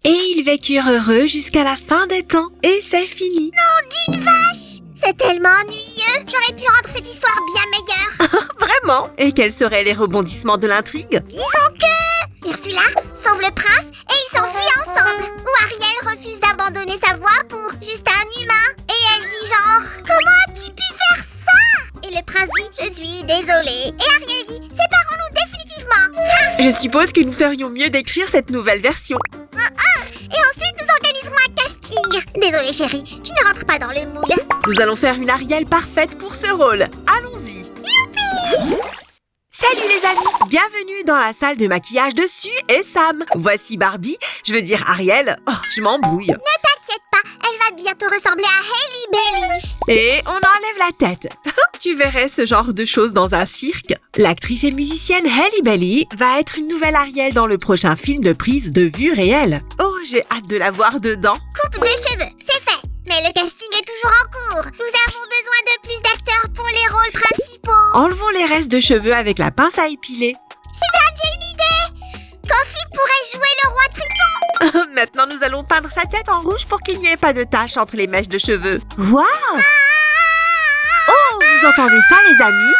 Et ils vécurent heureux jusqu'à la fin des temps. Et c'est fini. Nom d'une vache! C'est tellement ennuyeux. J'aurais pu rendre cette histoire bien meilleure. Vraiment? Et quels seraient les rebondissements de l'intrigue? Disons que Ursula sauve le prince et ils s'enfuient ensemble. Ou Ariel refuse d'abandonner sa voix pour juste un humain. Et elle dit genre, comment as-tu pu faire ça? Et le prince dit, je suis désolé. Et Ariel dit, séparons-nous définitivement. Je suppose que nous ferions mieux d'écrire cette nouvelle version. Et ensuite nous organiserons un casting. Désolée chérie, tu ne rentres pas dans le moule. Nous allons faire une Ariel parfaite pour ce rôle. Allons-y. Salut les amis, bienvenue dans la salle de maquillage de Sue et Sam. Voici Barbie, je veux dire Ariel. Oh, je m'embrouille. Ne t'inquiète pas, elle va bientôt ressembler à Hailey Bailey. Et on enlève la tête. Tu verrais ce genre de choses dans un cirque. L'actrice et musicienne Hailey Bailey va être une nouvelle Ariel dans le prochain film de prise de vue réelle. Oh, j'ai hâte de la voir dedans. Coupe de cheveux, c'est fait. Mais le casting est toujours en cours. Nous avons besoin de plus d'acteurs pour les rôles principaux. Enlevons les restes de cheveux avec la pince à épiler. Suzanne, j'ai une idée. Kofi pourrait jouer le roi Triton. Maintenant, nous allons peindre sa tête en rouge pour qu'il n'y ait pas de taches entre les mèches de cheveux. Waouh! Oh, vous entendez ça, les amis?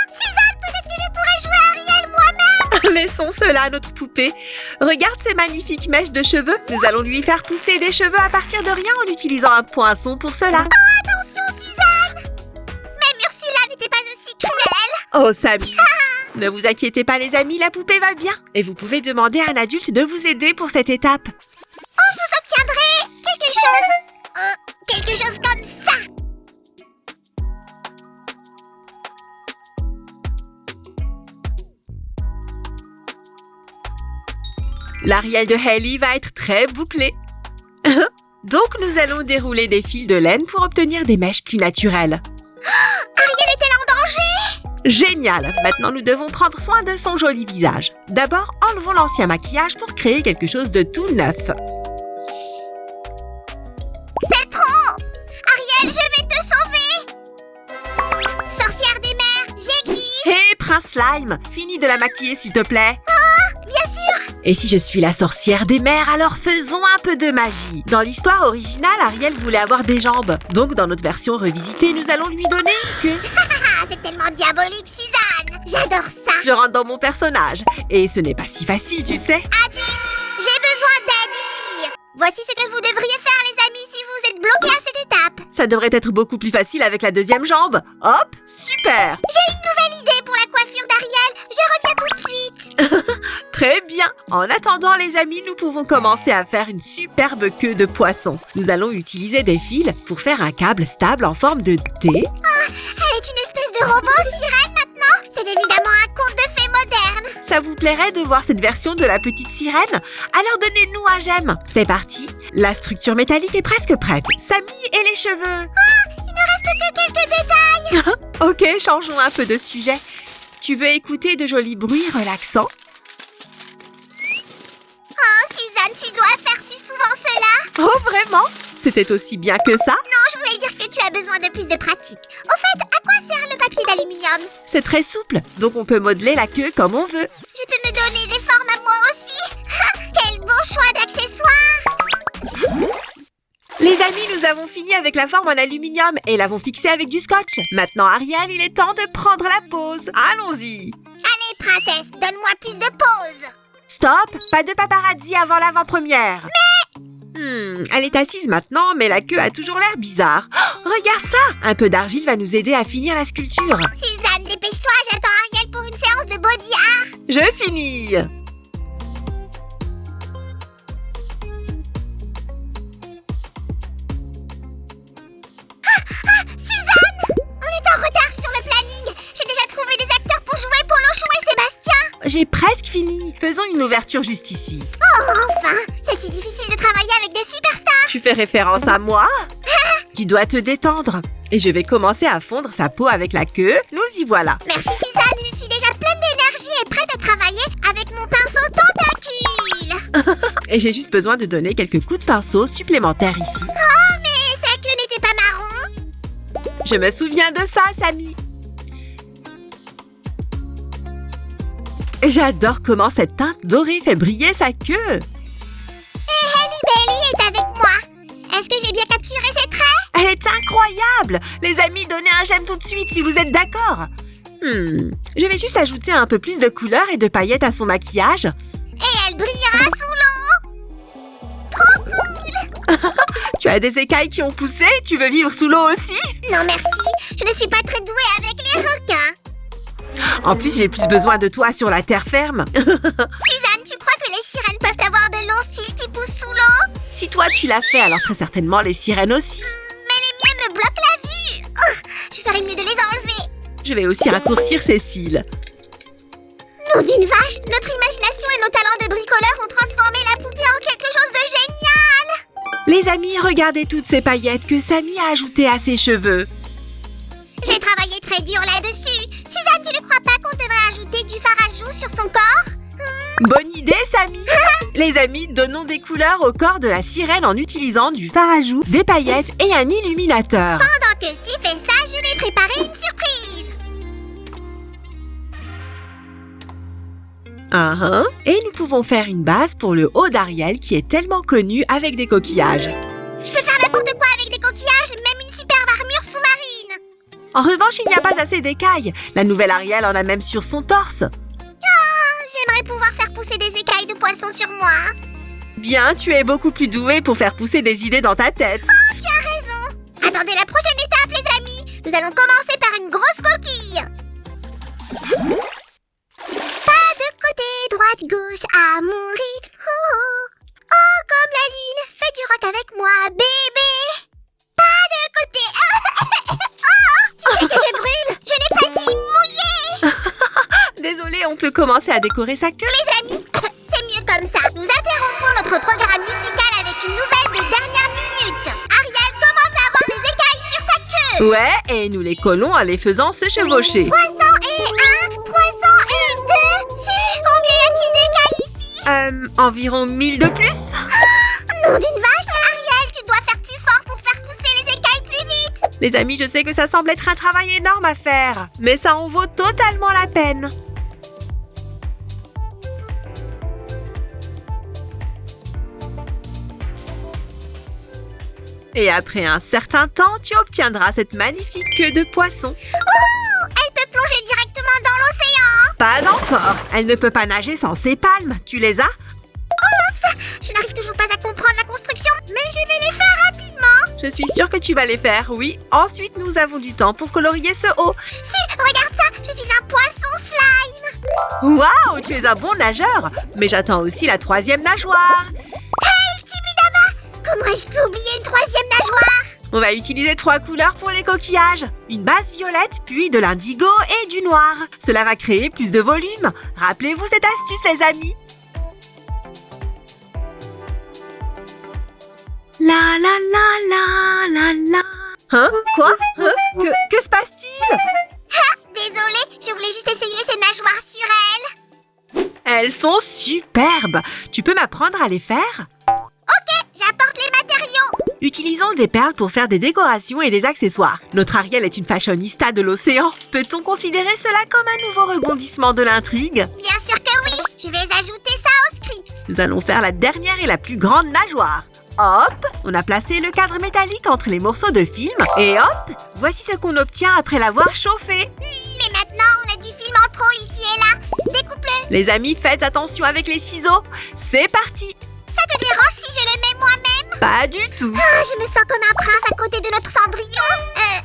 Suzanne, peut-être que je pourrais jouer Ariel moi-même. Laissons cela à notre poupée. Regarde ces magnifiques mèches de cheveux. Nous allons lui faire pousser des cheveux à partir de rien en utilisant un poinçon pour cela. Oh, attention, Suzanne. Même Ursula n'était pas aussi cruelle. Oh, Samy! Ne vous inquiétez pas, les amis, la poupée va bien. Et vous pouvez demander à un adulte de vous aider pour cette étape. Oh, vous obtiendrez quelque chose comme ça. L'Ariel de Hailey va être très bouclée. Donc, nous allons dérouler des fils de laine pour obtenir des mèches plus naturelles. Ariel est-elle en danger? Génial! Maintenant, nous devons prendre soin de son joli visage. D'abord, enlevons l'ancien maquillage pour créer quelque chose de tout neuf. C'est trop! Ariel, je vais te sauver! Sorcière des mers, j'exige! Hé, Prince Slime! Finis de la maquiller, s'il te plaît! Bien sûr! Et si je suis la sorcière des mers, alors faisons un peu de magie. Dans l'histoire originale, Ariel voulait avoir des jambes. Donc, dans notre version revisitée, nous allons lui donner une queue. C'est tellement diabolique, Suzanne! J'adore ça! Je rentre dans mon personnage. Et ce n'est pas si facile, tu sais. Adulte, j'ai besoin d'aide ici! Voici ce que vous devriez faire, les amis, si vous êtes bloqués à cette étape. Ça devrait être beaucoup plus facile avec la deuxième jambe. Hop, super! J'ai une nouvelle idée pour la coiffure d'Ariel. Je reviens tout de suite. Très bien! En attendant, les amis, nous pouvons commencer à faire une superbe queue de poisson. Nous allons utiliser des fils pour faire un câble stable en forme de T. Elle est une espèce de robot sirène maintenant. C'est évidemment un conte de fées moderne. Ça vous plairait de voir cette version de la petite sirène? Alors donnez-nous un j'aime. C'est parti. La structure métallique est presque prête. Samy et les cheveux. Il ne reste que quelques détails. Ok, changeons un peu de sujet. Tu veux écouter de jolis bruits relaxants? Oh, Suzanne, tu dois faire plus souvent cela. Oh, vraiment? C'était aussi bien que ça? Non, je voulais dire que tu as besoin de plus de pratique. Au fait, à quoi sert le papier d'aluminium? C'est très souple, donc on peut modeler la queue comme on veut. Je peux me donner des formes à moi aussi. Quel beau choix d'accessoires. Les amis, nous avons fini avec la forme en aluminium et l'avons fixée avec du scotch. Maintenant, Ariel, il est temps de prendre la pause. Allons-y. Allez, princesse, donne-moi plus de pause. Stop, pas de paparazzi avant l'avant-première. Elle est assise maintenant, mais la queue a toujours l'air bizarre. Oh, regarde ça! Un peu d'argile va nous aider à finir la sculpture. Suzanne, dépêche-toi, j'attends Ariel pour une séance de body art. Je finis. Suzanne, on est en retard sur le planning. J'ai déjà trouvé des acteurs pour jouer Polochon et Sébastien. J'ai presque fini. Faisons une ouverture juste ici. Oh, enfin, c'est si difficile de travailler avec des superstars. Tu fais référence à moi? Tu dois te détendre. Et je vais commencer à fondre sa peau avec la queue. Nous y voilà. Merci Suzanne, je suis déjà pleine d'énergie et prête à travailler avec mon pinceau tentacule. Et j'ai juste besoin de donner quelques coups de pinceau supplémentaires ici. Oh, mais sa queue n'était pas marron. Je me souviens de ça, Samy. J'adore comment cette teinte dorée fait briller sa queue. Et Halle Bailey est avec moi. Est-ce que j'ai bien capturé ses traits? Elle est incroyable! Les amis, donnez un j'aime tout de suite si vous êtes d'accord. Je vais juste ajouter un peu plus de couleurs et de paillettes à son maquillage. Et elle brillera sous l'eau. Trop cool! Tu as des écailles qui ont poussé? Tu veux vivre sous l'eau aussi? Non merci, je ne suis pas très douée avec les requins. En plus, j'ai plus besoin de toi sur la terre ferme. Suzanne, tu crois que les sirènes peuvent avoir de longs cils qui poussent sous l'eau? Si toi tu l'as fait, alors très certainement les sirènes aussi. Mais les miens me bloquent la vue. Oh, je ferais mieux de les enlever. Je vais aussi raccourcir ses cils. Nom d'une vache, notre imagination et nos talents de bricoleurs ont transformé la poupée en quelque chose de génial. Les amis, regardez toutes ces paillettes que Samy a ajoutées à ses cheveux. J'ai travaillé très dur là-dessus. Suzanne, tu ne crois pas qu'on devrait ajouter du fard à joues sur son corps? Bonne idée, Samy. Les amis, donnons des couleurs au corps de la sirène en utilisant du fard à joues, des paillettes et un illuminateur. Pendant que Su fait ça, je vais préparer une surprise. Et nous pouvons faire une base pour le haut d'Ariel qui est tellement connu avec des coquillages. Tu peux faire n'importe quoi avec des coquillages, même une superbe armure sous-marine. En revanche, il n'y a pas assez d'écailles. La nouvelle Ariel en a même sur son torse. J'aimerais pouvoir faire pousser des écailles de poisson sur moi. Bien, tu es beaucoup plus douée pour faire pousser des idées dans ta tête. Oh, tu as raison. Attendez la prochaine étape, les amis. Nous allons commencer par une grosse coquille. Pas de côté, droite, gauche, à mon rythme. Oh, comme la lune, fais du rock avec moi, bébé. Pas de côté. Oh, tu sais que je brûle. Je n'ai pas dit mouillé. Désolée, on peut commencer à décorer sa queue. Les amis, c'est mieux comme ça. Nous interrompons notre programme musical avec une nouvelle de dernière minute. Ariel commence à avoir des écailles sur sa queue. Ouais, et nous les collons en les faisant se chevaucher. 301, 302. Combien y a-t-il d'écailles ici? Environ 1000 de plus. Nom d'une vache, Ariel, tu dois faire plus fort pour faire pousser les écailles plus vite. Les amis, je sais que ça semble être un travail énorme à faire, mais ça en vaut totalement la peine. Et après un certain temps, tu obtiendras cette magnifique queue de poisson. Oh, elle peut plonger directement dans l'océan. Pas encore. Elle ne peut pas nager sans ses palmes. Tu les as? Oups, je n'arrive toujours pas à comprendre la construction, mais je vais les faire rapidement. Je suis sûre que tu vas les faire, oui. Ensuite, nous avons du temps pour colorier ce haut. Su, regarde ça, je suis un poisson slime. Waouh, tu es un bon nageur. Mais j'attends aussi la troisième nageoire. Hey, Tibidaba, comment ai-je pu oublier une troisième nageoire? On va utiliser 3 couleurs pour les coquillages. Une base violette, puis de l'indigo et du noir. Cela va créer plus de volume. Rappelez-vous cette astuce, les amis. La la la la la la. Hein? Quoi? Hein? Que se passe-t-il? Désolée, je voulais juste essayer ces nageoires sur elle. Elles sont superbes. Tu peux m'apprendre à les faire? Ok, j'apporte les matériaux. Utilisons des perles pour faire des décorations et des accessoires. Notre Ariel est une fashionista de l'océan. Peut-on considérer cela comme un nouveau rebondissement de l'intrigue? Bien sûr que oui. Je vais ajouter ça au script. Nous allons faire la dernière et la plus grande nageoire. Hop, on a placé le cadre métallique entre les morceaux de film. Et hop, voici ce qu'on obtient après l'avoir chauffé. Mais maintenant, on a du film en trop ici et là. Découpe-le. Les amis, faites attention avec les ciseaux. C'est parti. Ça te dérange si je le mets moi-même? Pas du tout. Ah, je me sens comme un prince à côté de notre Cendrillon.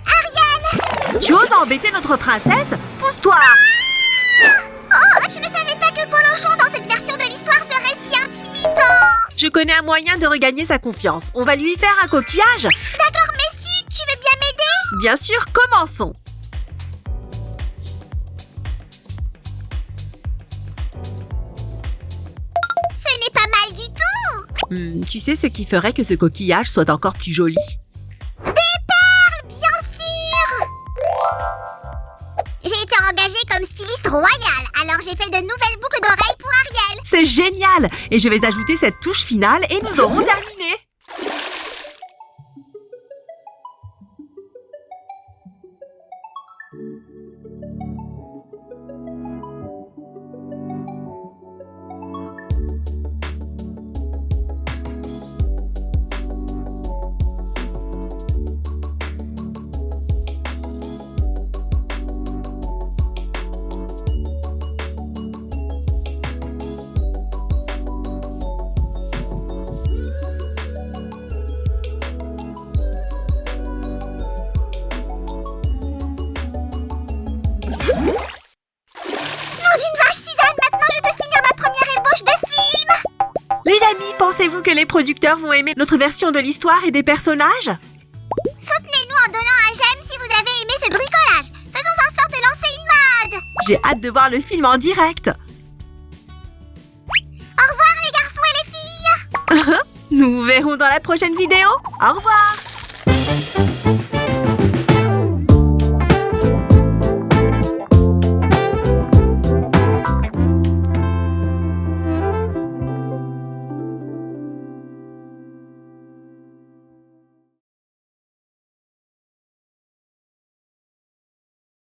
Ariel. Tu oses embêter notre princesse? Pousse-toi. Oh, je ne savais pas que Polochon dans cette version de l'histoire serait si intimidant. Je connais un moyen de regagner sa confiance. On va lui faire un coquillage. D'accord, messieurs, tu veux bien m'aider? Bien sûr, commençons. Ce n'est pas mal du tout. Tu sais ce qui ferait que ce coquillage soit encore plus joli? Des perles, bien sûr. J'ai été engagée comme styliste royale, alors j'ai fait de nouvelles boucles d'oreilles pour Ariel. C'est génial! Et je vais ajouter cette touche finale et nous aurons terminé. Les amis, pensez-vous que les producteurs vont aimer notre version de l'histoire et des personnages? Soutenez-nous en donnant un j'aime si vous avez aimé ce bricolage. Faisons en sorte de lancer une mode. J'ai hâte de voir le film en direct. Au revoir les garçons et les filles. Nous vous verrons dans la prochaine vidéo. Au revoir.